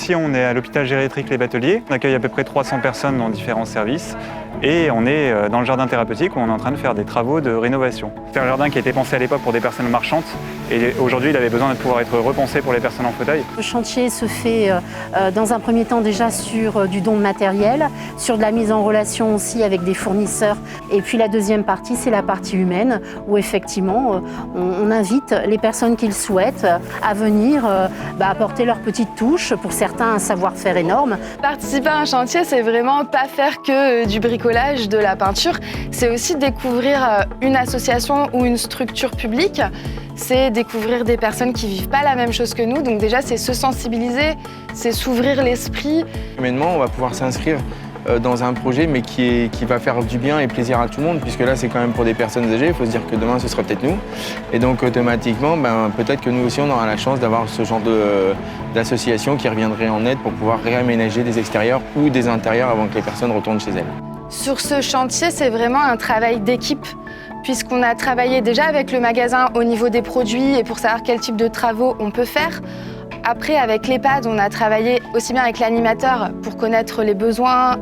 ici, on est à l'hôpital gériatrique Les Bateliers. On accueille à peu près 300 personnes dans différents services. Et on est dans le jardin thérapeutique où on est en train de faire des travaux de rénovation. C'est un jardin qui a été pensé à l'époque pour des personnes marchantes et aujourd'hui il avait besoin de pouvoir être repensé pour les personnes en fauteuil. Le chantier se fait dans un premier temps déjà sur du don de matériel, sur de la mise en relation aussi avec des fournisseurs. Et puis la deuxième partie, c'est la partie humaine où effectivement on invite les personnes qui le souhaitent à venir apporter leur petite touche, pour certains un savoir-faire énorme. Participer à un chantier, c'est vraiment pas faire que du bricolage, de la peinture, c'est aussi découvrir une association ou une structure publique, c'est découvrir des personnes qui vivent pas la même chose que nous, donc déjà c'est se sensibiliser, c'est s'ouvrir l'esprit. Humainement, on va pouvoir s'inscrire dans un projet mais qui va faire du bien et plaisir à tout le monde, puisque là c'est quand même pour des personnes âgées, il faut se dire que demain ce sera peut-être nous, et donc automatiquement peut-être que nous aussi on aura la chance d'avoir ce genre d'association qui reviendrait en aide pour pouvoir réaménager des extérieurs ou des intérieurs avant que les personnes retournent chez elles. Sur ce chantier, c'est vraiment un travail d'équipe, puisqu'on a travaillé déjà avec le magasin au niveau des produits et pour savoir quel type de travaux on peut faire. Après, avec l'EHPAD, on a travaillé aussi bien avec l'animateur pour connaître les besoins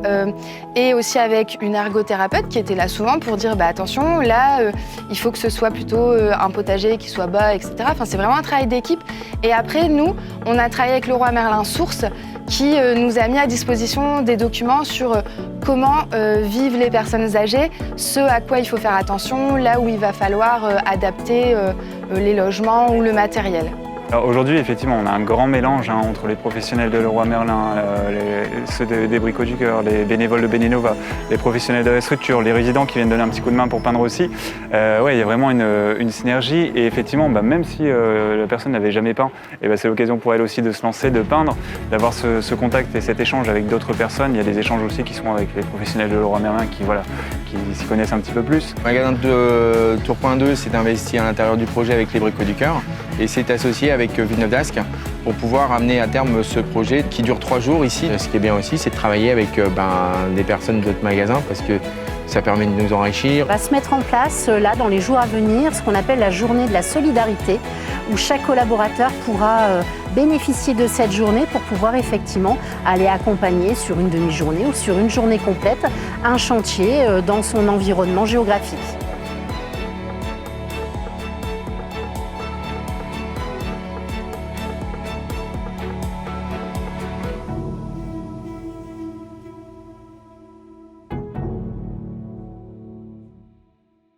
et aussi avec une ergothérapeute qui était là souvent pour dire attention, là, il faut que ce soit plutôt un potager qui soit bas, etc. Enfin, c'est vraiment un travail d'équipe. Et après, nous, on a travaillé avec Leroy Merlin Sources qui nous a mis à disposition des documents sur comment vivent les personnes âgées, ce à quoi il faut faire attention, là où il va falloir adapter les logements ou le matériel. Aujourd'hui, effectivement, on a un grand mélange entre les professionnels de Leroy Merlin, ceux des Bricots du Cœur, les bénévoles de Bénénova, les professionnels de la structure, les résidents qui viennent donner un petit coup de main pour peindre aussi. Ouais, il y a vraiment une synergie et effectivement, même si la personne n'avait jamais peint, c'est l'occasion pour elle aussi de se lancer, de peindre, d'avoir ce contact et cet échange avec d'autres personnes. Il y a des échanges aussi qui sont avec les professionnels de Leroy Merlin qui s'y connaissent un petit peu plus. Le magasin de Tourcoing 2 s'est investi à l'intérieur du projet avec les Bricots du Cœur et s'est associé avec Villeneuve d'Ascq pour pouvoir amener à terme ce projet qui dure 3 jours ici. Ce qui est bien aussi, c'est de travailler avec des personnes d'autres magasins parce que ça permet de nous enrichir. On va se mettre en place là dans les jours à venir ce qu'on appelle la journée de la solidarité où chaque collaborateur pourra bénéficier de cette journée pour pouvoir effectivement aller accompagner sur une demi-journée ou sur une journée complète un chantier dans son environnement géographique.